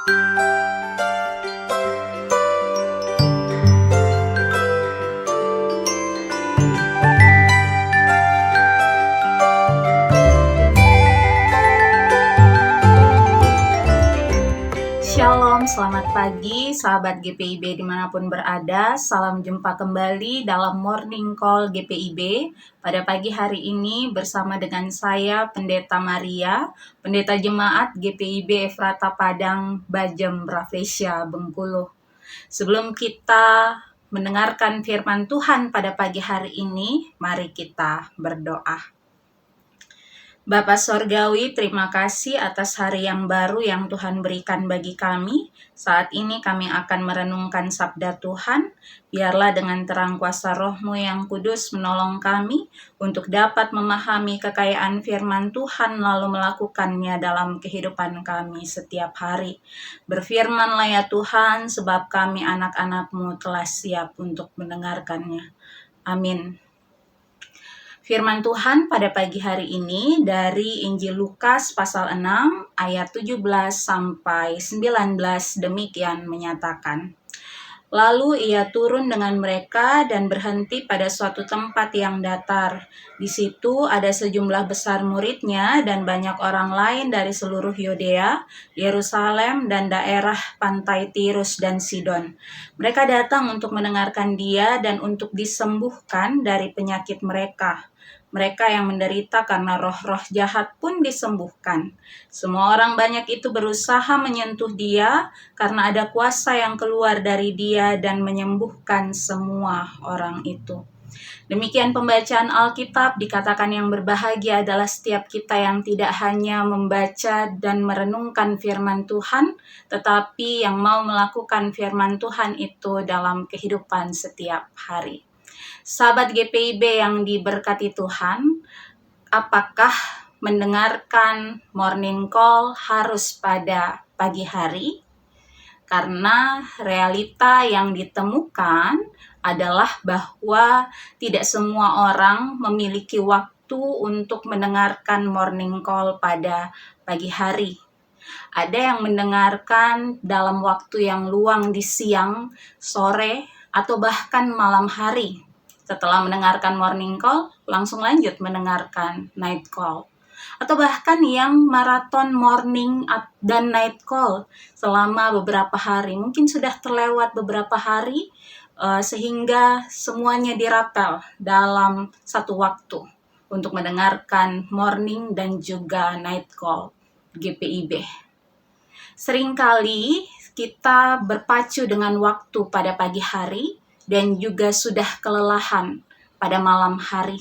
Shalom, selamat pagi sahabat GPIB dimanapun berada. Salam jumpa kembali dalam Morning Call GPIB. Pada pagi hari ini bersama dengan saya Pendeta Maria, Pendeta Jemaat GPIB Efrata Padang, Bajem, Rafflesia, Bengkulu. Sebelum kita mendengarkan firman Tuhan pada pagi hari ini, mari kita berdoa. Bapa Sorgawi, terima kasih atas hari yang baru yang Tuhan berikan bagi kami. Saat ini kami akan merenungkan sabda Tuhan. Biarlah dengan terang kuasa Roh-Mu yang kudus menolong kami untuk dapat memahami kekayaan firman Tuhan lalu melakukannya dalam kehidupan kami setiap hari. Berfirmanlah ya Tuhan, sebab kami anak-anak-Mu telah siap untuk mendengarkannya. Amin. Firman Tuhan pada pagi hari ini dari Injil Lukas pasal 6 ayat 17 sampai 19 demikian menyatakan. Lalu ia turun dengan mereka dan berhenti pada suatu tempat yang datar. Di situ ada sejumlah besar muridnya dan banyak orang lain dari seluruh Yudea, Yerusalem, dan daerah pantai Tirus dan Sidon. Mereka datang untuk mendengarkan dia dan untuk disembuhkan dari penyakit mereka. Mereka yang menderita karena roh-roh jahat pun disembuhkan. Semua orang banyak itu berusaha menyentuh dia karena ada kuasa yang keluar dari dia dan menyembuhkan semua orang itu. Demikian pembacaan Alkitab. Dikatakan yang berbahagia adalah setiap kita yang tidak hanya membaca dan merenungkan firman Tuhan, tetapi yang mau melakukan firman Tuhan itu dalam kehidupan setiap hari. Sahabat GPIB yang diberkati Tuhan, apakah mendengarkan morning call harus pada pagi hari? Karena realita yang ditemukan adalah bahwa tidak semua orang memiliki waktu untuk mendengarkan morning call pada pagi hari. Ada yang mendengarkan dalam waktu yang luang di siang, sore, atau bahkan malam hari. Setelah mendengarkan morning call, langsung lanjut mendengarkan night call. Atau bahkan yang maraton morning dan night call selama beberapa hari. Mungkin sudah terlewat beberapa hari sehingga semuanya dirapel dalam satu waktu untuk mendengarkan morning dan juga night call GPIB. Seringkali kita berpacu dengan waktu pada pagi hari dan juga sudah kelelahan pada malam hari.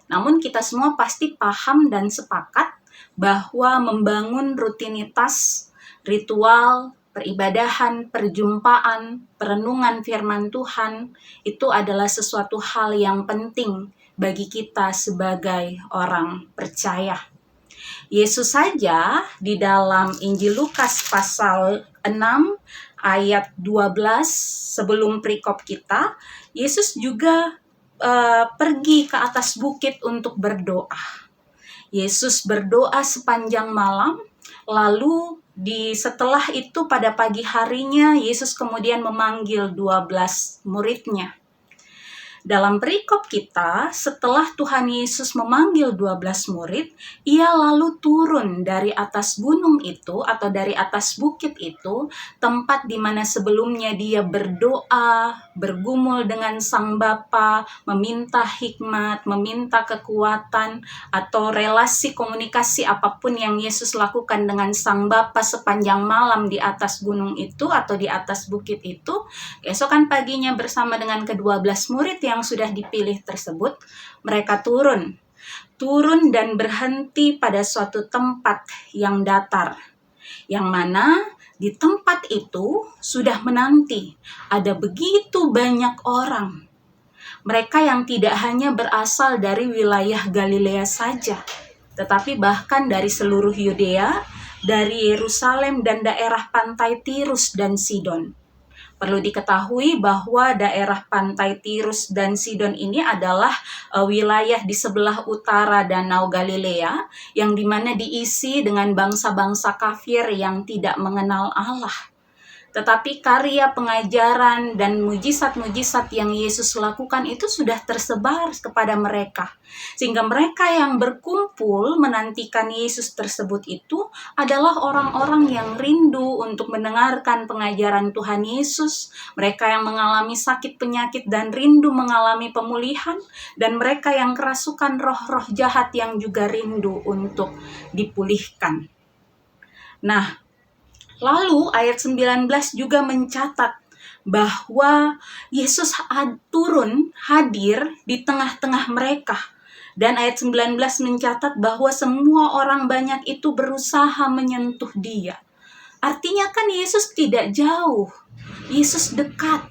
Namun kita semua pasti paham dan sepakat bahwa membangun rutinitas, ritual, peribadahan, perjumpaan, perenungan firman Tuhan itu adalah sesuatu hal yang penting bagi kita sebagai orang percaya. Yesus saja di dalam Injil Lukas pasal 6 ayat 12 sebelum perikop kita, Yesus juga pergi ke atas bukit untuk berdoa. Yesus berdoa sepanjang malam, lalu setelah itu pada pagi harinya Yesus kemudian memanggil 12 muridnya. Dalam perikop kita, setelah Tuhan Yesus memanggil 12 murid, ia lalu turun dari atas gunung itu atau dari atas bukit itu, tempat di mana sebelumnya dia berdoa, bergumul dengan Sang Bapa, meminta hikmat, meminta kekuatan, atau relasi komunikasi apapun yang Yesus lakukan dengan Sang Bapa sepanjang malam di atas gunung itu atau di atas bukit itu. Keesokan paginya bersama dengan ke-12 murid yang sudah dipilih tersebut, mereka turun dan berhenti pada suatu tempat yang datar, yang mana di tempat itu sudah menanti ada begitu banyak orang. Mereka yang tidak hanya berasal dari wilayah Galilea saja, tetapi bahkan dari seluruh Yudea, dari Yerusalem dan daerah pantai Tirus dan Sidon. Perlu diketahui bahwa daerah pantai Tirus dan Sidon ini adalah wilayah di sebelah utara Danau Galilea, yang dimana diisi dengan bangsa-bangsa kafir yang tidak mengenal Allah. Tetapi karya pengajaran dan mujizat-mujizat yang Yesus lakukan itu sudah tersebar kepada mereka. Sehingga mereka yang berkumpul menantikan Yesus tersebut itu adalah orang-orang yang rindu untuk mendengarkan pengajaran Tuhan Yesus. Mereka yang mengalami sakit penyakit dan rindu mengalami pemulihan. Dan mereka yang kerasukan roh-roh jahat yang juga rindu untuk dipulihkan. Nah, lalu ayat 19 juga mencatat bahwa Yesus turun hadir di tengah-tengah mereka. Dan ayat 19 mencatat bahwa semua orang banyak itu berusaha menyentuh dia. Artinya kan Yesus tidak jauh, Yesus dekat.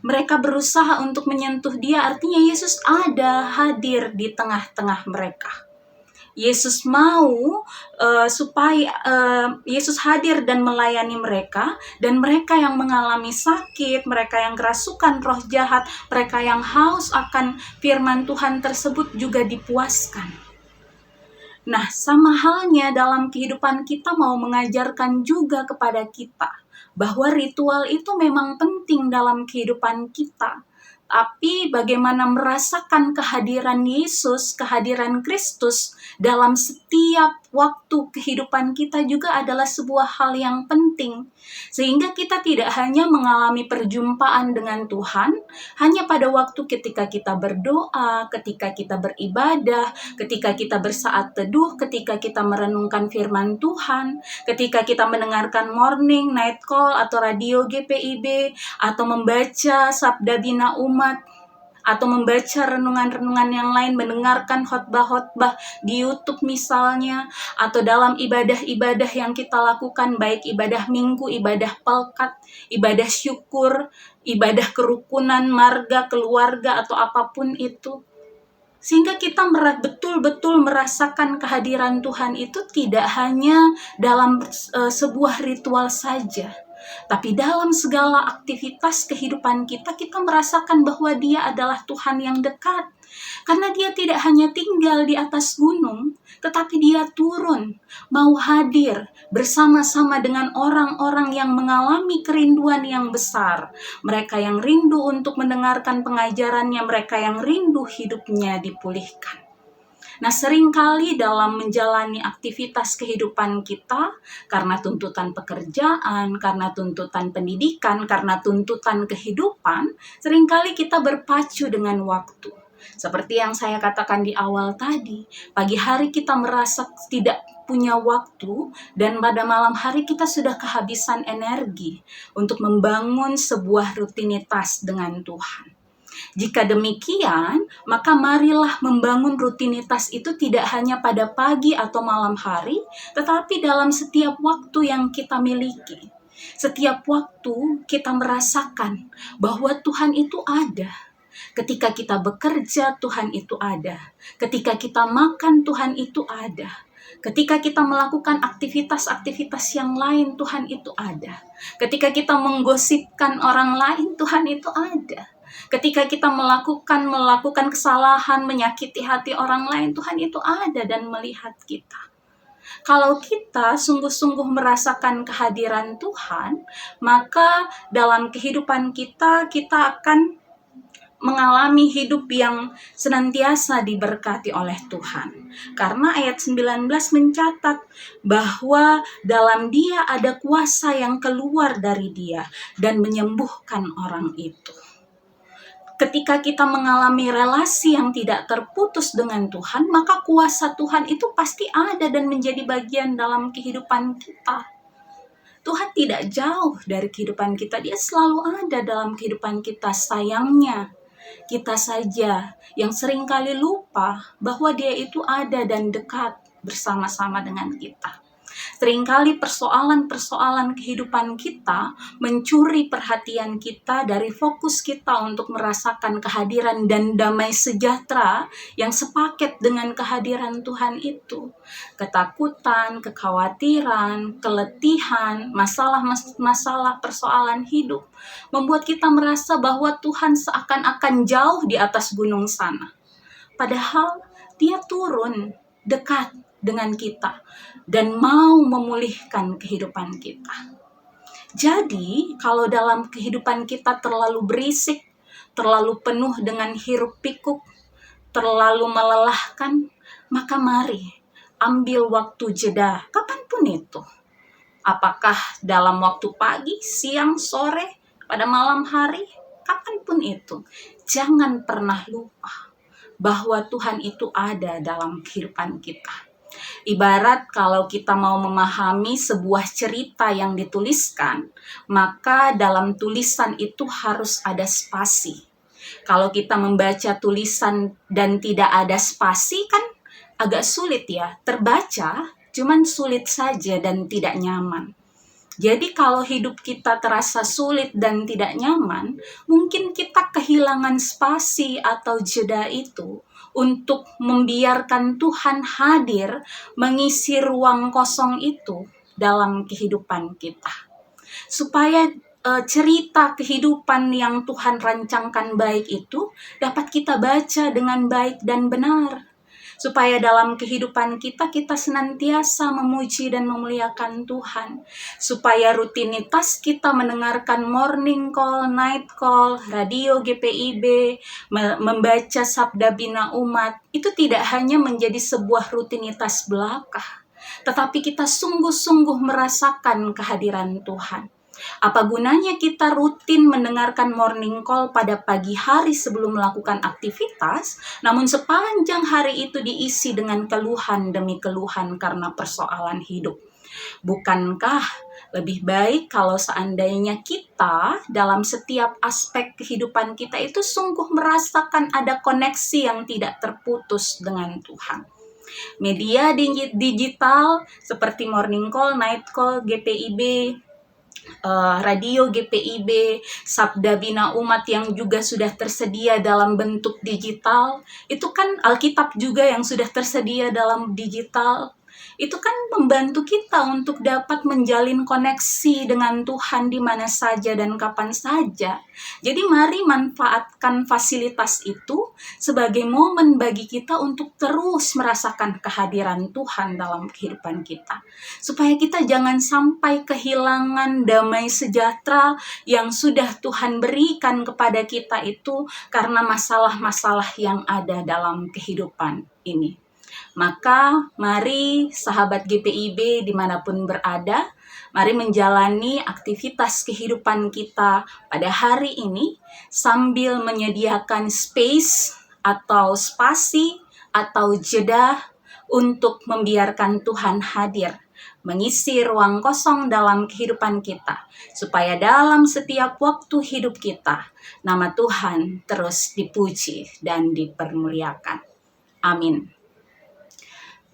Mereka berusaha untuk menyentuh dia, artinya Yesus ada hadir di tengah-tengah mereka. Yesus mau supaya Yesus hadir dan melayani mereka, dan mereka yang mengalami sakit, mereka yang kerasukan roh jahat, mereka yang haus akan firman Tuhan tersebut juga dipuaskan. Nah, sama halnya dalam kehidupan kita mau mengajarkan juga kepada kita bahwa ritual itu memang penting dalam kehidupan kita. Tapi bagaimana merasakan kehadiran Yesus, kehadiran Kristus dalam setiap waktu kehidupan kita juga adalah sebuah hal yang penting. Sehingga kita tidak hanya mengalami perjumpaan dengan Tuhan, hanya pada waktu ketika kita berdoa, ketika kita beribadah, ketika kita bersaat teduh, ketika kita merenungkan firman Tuhan, ketika kita mendengarkan morning, night call, atau radio GPIB, atau membaca Sabda Bina Umat, atau membaca renungan-renungan yang lain, mendengarkan khotbah-khotbah di YouTube misalnya, atau dalam ibadah-ibadah yang kita lakukan, baik ibadah minggu, ibadah pelkat, ibadah syukur, ibadah kerukunan, marga, keluarga, atau apapun itu. Sehingga kita betul-betul merasakan kehadiran Tuhan itu tidak hanya dalam sebuah ritual saja, tapi dalam segala aktivitas kehidupan kita, kita merasakan bahwa Dia adalah Tuhan yang dekat. Karena Dia tidak hanya tinggal di atas gunung, tetapi Dia turun, mau hadir bersama-sama dengan orang-orang yang mengalami kerinduan yang besar. Mereka yang rindu untuk mendengarkan pengajarannya, mereka yang rindu hidupnya dipulihkan. Nah, seringkali dalam menjalani aktivitas kehidupan kita, karena tuntutan pekerjaan, karena tuntutan pendidikan, karena tuntutan kehidupan, seringkali kita berpacu dengan waktu. Seperti yang saya katakan di awal tadi, pagi hari kita merasa tidak punya waktu, dan pada malam hari kita sudah kehabisan energi untuk membangun sebuah rutinitas dengan Tuhan. Jika demikian, maka marilah membangun rutinitas itu tidak hanya pada pagi atau malam hari, tetapi dalam setiap waktu yang kita miliki. Setiap waktu kita merasakan bahwa Tuhan itu ada. Ketika kita bekerja, Tuhan itu ada. Ketika kita makan, Tuhan itu ada. Ketika kita melakukan aktivitas-aktivitas yang lain, Tuhan itu ada. Ketika kita menggosipkan orang lain, Tuhan itu ada. Ketika kita melakukan kesalahan, menyakiti hati orang lain, Tuhan itu ada dan melihat kita. Kalau kita sungguh-sungguh merasakan kehadiran Tuhan, maka dalam kehidupan kita akan mengalami hidup yang senantiasa diberkati oleh Tuhan. Karena ayat 19 mencatat bahwa dalam Dia ada kuasa yang keluar dari Dia dan menyembuhkan orang itu. Ketika kita mengalami relasi yang tidak terputus dengan Tuhan, maka kuasa Tuhan itu pasti ada dan menjadi bagian dalam kehidupan kita. Tuhan tidak jauh dari kehidupan kita, Dia selalu ada dalam kehidupan kita. Sayangnya, kita saja yang seringkali lupa bahwa Dia itu ada dan dekat bersama-sama dengan kita. Seringkali persoalan-persoalan kehidupan kita mencuri perhatian kita dari fokus kita untuk merasakan kehadiran dan damai sejahtera yang sepaket dengan kehadiran Tuhan itu. Ketakutan, kekhawatiran, keletihan, masalah persoalan hidup membuat kita merasa bahwa Tuhan seakan-akan jauh di atas gunung sana. Padahal Dia turun dekat dengan kita dan mau memulihkan kehidupan kita. Jadi, kalau dalam kehidupan kita terlalu berisik, terlalu penuh dengan hiruk pikuk, terlalu melelahkan, maka mari ambil waktu jeda kapanpun itu. Apakah dalam waktu pagi, siang, sore, pada malam hari, kapanpun itu. Jangan pernah lupa bahwa Tuhan itu ada dalam kehidupan kita. Ibarat kalau kita mau memahami sebuah cerita yang dituliskan, maka dalam tulisan itu harus ada spasi. Kalau kita membaca tulisan dan tidak ada spasi kan agak sulit ya, terbaca cuman sulit saja dan tidak nyaman. Jadi kalau hidup kita terasa sulit dan tidak nyaman, mungkin kita kehilangan spasi atau jeda itu untuk membiarkan Tuhan hadir mengisi ruang kosong itu dalam kehidupan kita. Supaya cerita kehidupan yang Tuhan rancangkan baik itu dapat kita baca dengan baik dan benar. Supaya dalam kehidupan kita senantiasa memuji dan memuliakan Tuhan. Supaya rutinitas kita mendengarkan morning call, night call, radio GPIB, membaca Sabda Bina Umat, itu tidak hanya menjadi sebuah rutinitas belaka, tetapi kita sungguh-sungguh merasakan kehadiran Tuhan. Apa gunanya kita rutin mendengarkan morning call pada pagi hari sebelum melakukan aktivitas, namun sepanjang hari itu diisi dengan keluhan demi keluhan karena persoalan hidup? Bukankah lebih baik kalau seandainya kita dalam setiap aspek kehidupan kita itu sungguh merasakan ada koneksi yang tidak terputus dengan Tuhan? Media digital seperti morning call, night call, GPIB, radio GPIB, Sabda Bina Umat yang juga sudah tersedia dalam bentuk digital, itu kan Alkitab juga yang sudah tersedia dalam digital. Itu kan membantu kita untuk dapat menjalin koneksi dengan Tuhan di mana saja dan kapan saja. Jadi mari manfaatkan fasilitas itu sebagai momen bagi kita untuk terus merasakan kehadiran Tuhan dalam kehidupan kita. Supaya kita jangan sampai kehilangan damai sejahtera yang sudah Tuhan berikan kepada kita itu karena masalah-masalah yang ada dalam kehidupan ini. Maka mari sahabat GPIB dimanapun berada, mari menjalani aktivitas kehidupan kita pada hari ini sambil menyediakan space atau spasi atau jeda untuk membiarkan Tuhan hadir, mengisi ruang kosong dalam kehidupan kita, supaya dalam setiap waktu hidup kita, nama Tuhan terus dipuji dan dipermuliakan. Amin.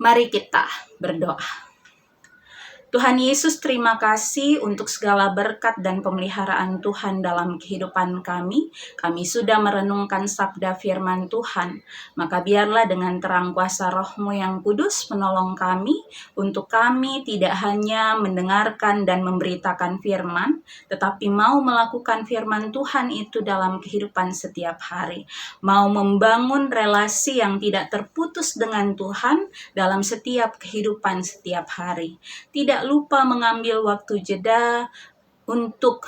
Mari kita berdoa. Tuhan Yesus, terima kasih untuk segala berkat dan pemeliharaan Tuhan dalam kehidupan kami. Kami sudah merenungkan sabda firman Tuhan. Maka biarlah dengan terang kuasa Roh-Mu yang kudus menolong kami, untuk kami tidak hanya mendengarkan dan memberitakan firman, tetapi mau melakukan firman Tuhan itu dalam kehidupan setiap hari. Mau membangun relasi yang tidak terputus dengan Tuhan dalam setiap kehidupan setiap hari. Tidak lupa mengambil waktu jeda untuk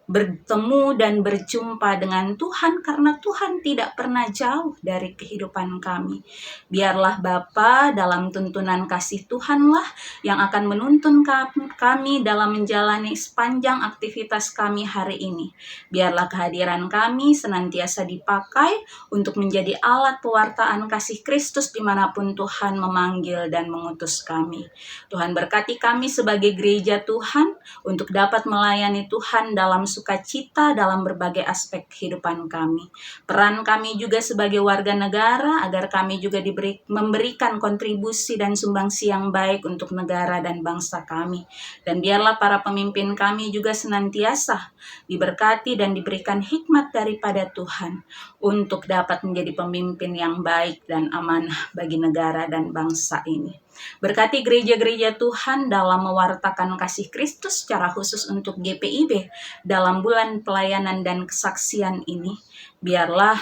bertemu dan berjumpa dengan Tuhan, karena Tuhan tidak pernah jauh dari kehidupan kami. Biarlah Bapa dalam tuntunan kasih Tuhanlah yang akan menuntun kami dalam menjalani sepanjang aktivitas kami hari ini. Biarlah kehadiran kami senantiasa dipakai untuk menjadi alat pewartaan kasih Kristus dimanapun Tuhan memanggil dan mengutus kami. Tuhan berkati kami sebagai gereja Tuhan untuk dapat melayani Tuhan dalam sukacita dalam berbagai aspek kehidupan kami. Peran kami juga sebagai warga negara agar kami juga memberikan kontribusi dan sumbangsi yang baik untuk negara dan bangsa kami. Dan biarlah para pemimpin kami juga senantiasa diberkati dan diberikan hikmat daripada Tuhan untuk dapat menjadi pemimpin yang baik dan amanah bagi negara dan bangsa ini. Berkati gereja-gereja Tuhan dalam mewartakan kasih Kristus secara khusus untuk GPIB dalam bulan pelayanan dan kesaksian ini. Biarlah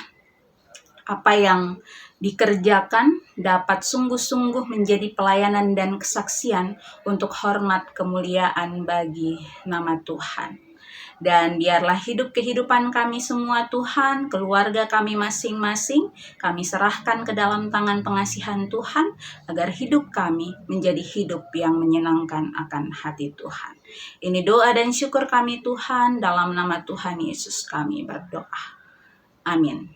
apa yang dikerjakan dapat sungguh-sungguh menjadi pelayanan dan kesaksian untuk hormat kemuliaan bagi nama Tuhan. Dan biarlah kehidupan kami semua Tuhan, keluarga kami masing-masing, kami serahkan ke dalam tangan pengasihan Tuhan, agar hidup kami menjadi hidup yang menyenangkan akan hati Tuhan. Ini doa dan syukur kami Tuhan, dalam nama Tuhan Yesus kami berdoa. Amin.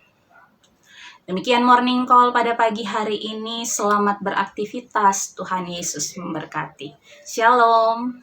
Demikian morning call pada pagi hari ini. Selamat beraktivitas. Tuhan Yesus memberkati. Shalom.